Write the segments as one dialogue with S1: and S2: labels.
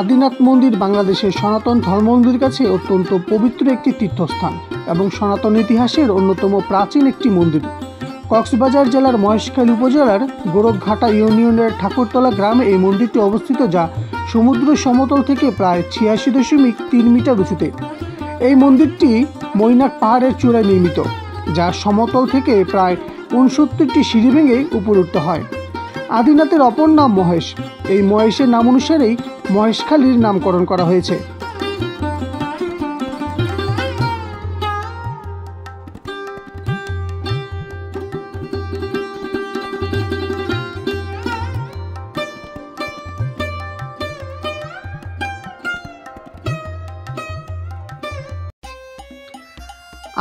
S1: আদিনাথ মন্দির বাংলাদেশের সনাতন ধর্মাবলম্বীর কাছে অত্যন্ত পবিত্র একটি তীর্থস্থান এবং সনাতন ইতিহাসের অন্যতম প্রাচীন একটি মন্দির। কক্সবাজার জেলার মহেশখালী উপজেলার গোরখঘাটা ইউনিয়নের ঠাকুরতলা গ্রামে এই মন্দিরটি অবস্থিত, যা সমুদ্র সমতল থেকে প্রায় ৮৬.৩ মিটার উঁচুতে। এই মন্দিরটি মৈনাক পাহাড়ের চূড়ায় নির্মিত, যা সমতল থেকে প্রায় ৬৯টি সিঁড়ি ভেঙে উপরে উঠতে হয়। আদিনাথের অপর নাম মহেশ। এই মহেশের নাম অনুসারেই মহেশখালীর নামকরণ করা হয়েছে।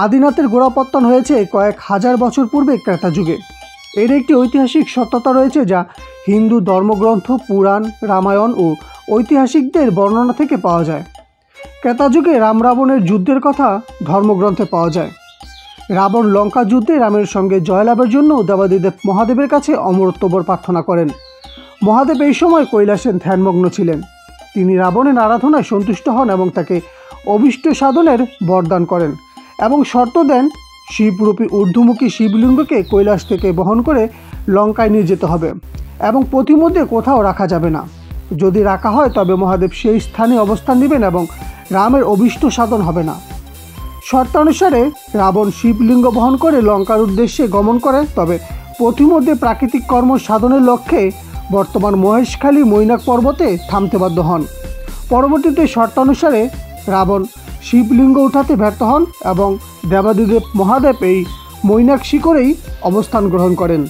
S1: আদিনাথের গোড়াপত্তন হয়েছে কয়েক হাজার বছর পূর্বে ক্রেতা যুগে। এর একটি ঐতিহাসিক সত্যতা রয়েছে, যা হিন্দু ধর্মগ্রন্থ, পুরাণ, রামায়ণ ও ঐতিহাসিকদের বর্ণনা থেকে পাওয়া যায়। ক্রেতা যুগে রাম রাবণের যুদ্ধের কথা ধর্মগ্রন্থে পাওয়া যায়। রাবণ লঙ্কা যুদ্ধে রামের সঙ্গে জয়লাভের জন্য দেবাদিদেব মহাদেবের কাছে অমরত্ববর প্রার্থনা করেন। মহাদেব এই সময় কৈলাসে ধ্যানমগ্ন ছিলেন। তিনি রাবণের আরাধনায় সন্তুষ্ট হন এবং তাকে অভীষ্ট সাধনের বরদান করেন এবং শর্ত দেন, শিবরূপী ঊর্ধ্বমুখী শিবলিঙ্গকে কৈলাস থেকে বহন করে লঙ্কায় নিয়ে যেতে হবে এবং পথিমধ্যে কোথাও রাখা যাবে না। যদি রাখা হয় তবে মহাদেব সেই স্থানে অবস্থান নেবেন এবং রামের অভীষ্ট সাধন হবে না। শর্তানুসারে রাবণ শিবলিঙ্গ বহন করে লঙ্কার উদ্দেশ্যে গমন করে, তবে পথিমধ্যে প্রাকৃতিক কর্ম সাধনের লক্ষ্যে বর্তমান মহেশখালী মৈনাক পর্বতে থামতে বাধ্য হন। পরবর্তীতে শর্তানুসারে রাবণ শিবলিঙ্গ উঠাতে ব্যর্থ হন এবং দেবাদিদেব মহাদেব এই মৈনাক শিখরেই অবস্থান গ্রহণ করেন।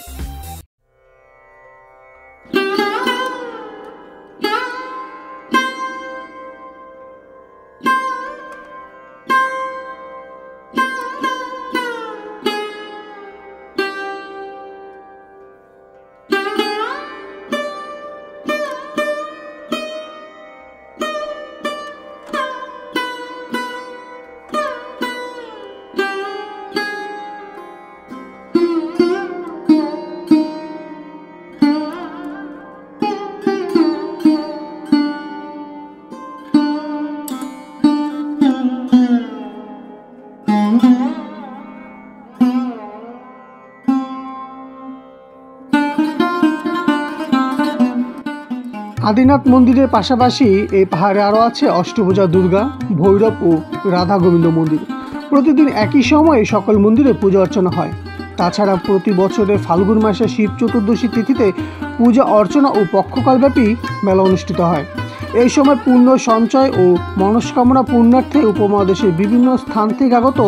S1: আদিনাথ মন্দিরের পাশাপাশি এই পাহাড়ে আরও আছে অষ্টভুজা দুর্গা, ভৈরব ও রাধা গোবিন্দ মন্দির। প্রতিদিন একই সময়ে সকল মন্দিরে পূজা অর্চনা হয়। তাছাড়া প্রতি বছরের ফাল্গুন মাসে শিব চতুর্দশী তিথিতে পূজা অর্চনা ও পক্ষকালব্যাপী মেলা অনুষ্ঠিত হয়। এই সময় পুণ্য সঞ্চয় ও মনস্কামনা পূর্ণার্থে উপমহাদেশের বিভিন্ন স্থান থেকে আগত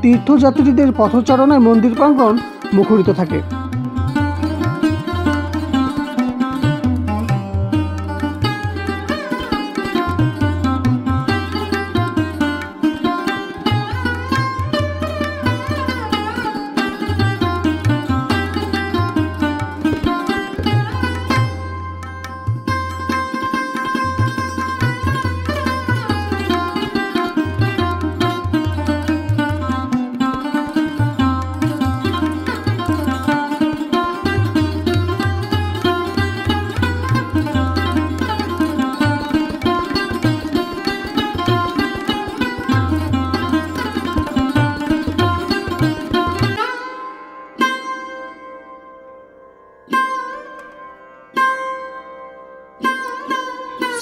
S1: তীর্থযাত্রীদের পথচারণায় মন্দির প্রাঙ্গণ মুখরিত থাকে।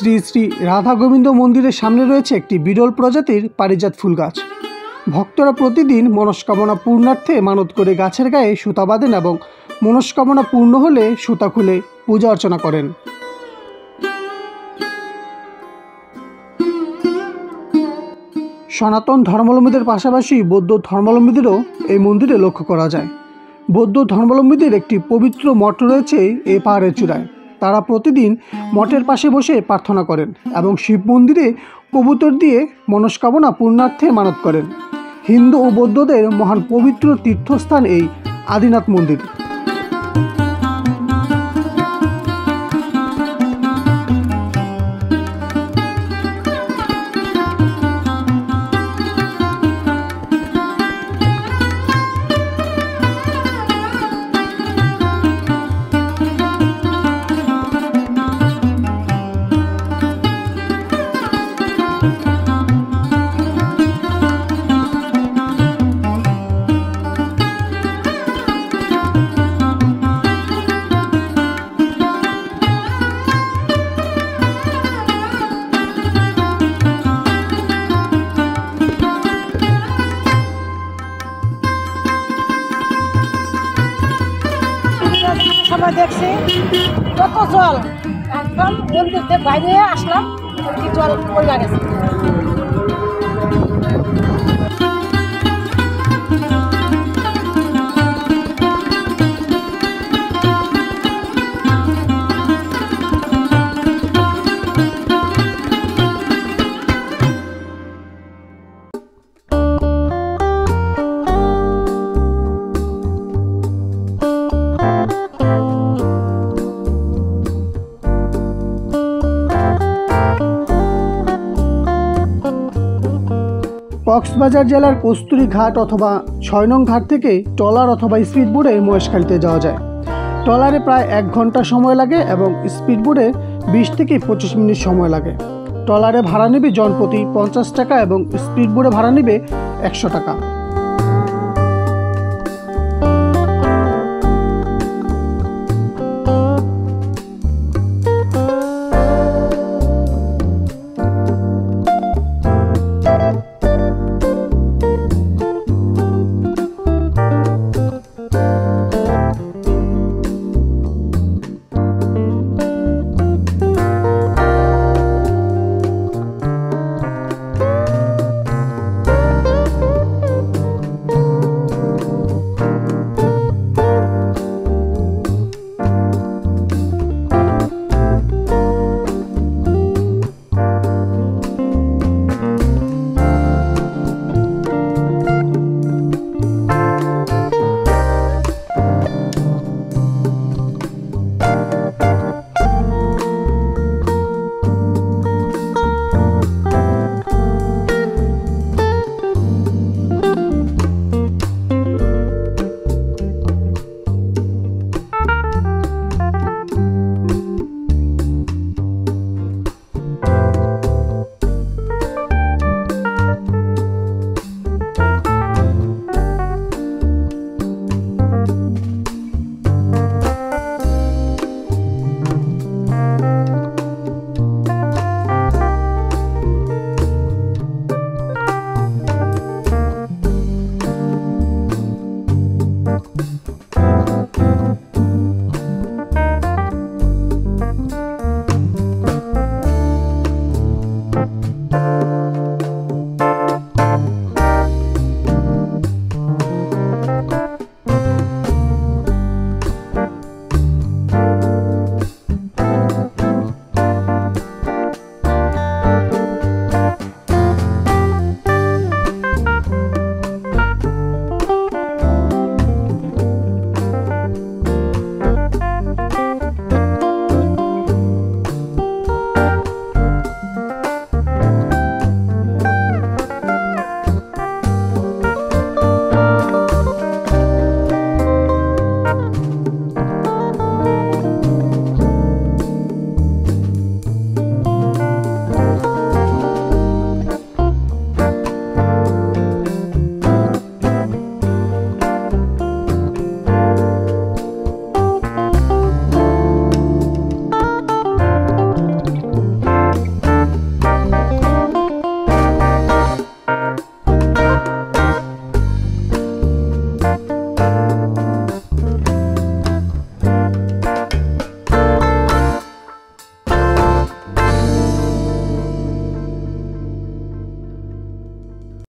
S1: শ্রী শ্রী রাধা গোবিন্দ মন্দিরের সামনে রয়েছে একটি বিরল প্রজাতির পারিজাত ফুল গাছ। ভক্তরা প্রতিদিন মনস্কামনা পূর্ণার্থে মানত করে গাছের গায়ে সুতা বাঁধেন এবং মনস্কামনা পূর্ণ হলে সুতা খুলে পূজা অর্চনা করেন। সনাতন ধর্মাবলম্বীদের পাশাপাশি বৌদ্ধ ধর্মাবলম্বীদেরও এই মন্দিরে লক্ষ্য করা যায়। বৌদ্ধ ধর্মাবলম্বীদের একটি পবিত্র মঠ রয়েছে এই পাহাড়ের চূড়ায়। তারা প্রতিদিন মঠের পাশে বসে প্রার্থনা করেন এবং শিব মন্দিরে কবুতর দিয়ে মনস্কামনা পূর্ণার্থে মানত করেন। হিন্দু ও বৌদ্ধদের মহান পবিত্র তীর্থস্থান এই আদিনাথ মন্দির।
S2: সময় দেখছি কত জল, একদম মন্দির থেকে বাইরে আসলাম, জল পড়ে গেছে।
S1: কক্সবাজার জেলার কস্তুরী ঘাট অথবা ৬ নং ঘাট থেকে ট্রলার অথবা স্পিডবোটে মহেশখালীতে যাওয়া যায়। ট্রলারে প্রায় ১ ঘন্টা সময় লাগে এবং স্পিডবোটে ২০ থেকে ২৫ মিনিট সময় লাগে। ট্রলারে ভাড়া নেবে জনপ্রতি ৫০ টাকা এবং স্পিডবোটে ভাড়া নেবে ১০০ টাকা।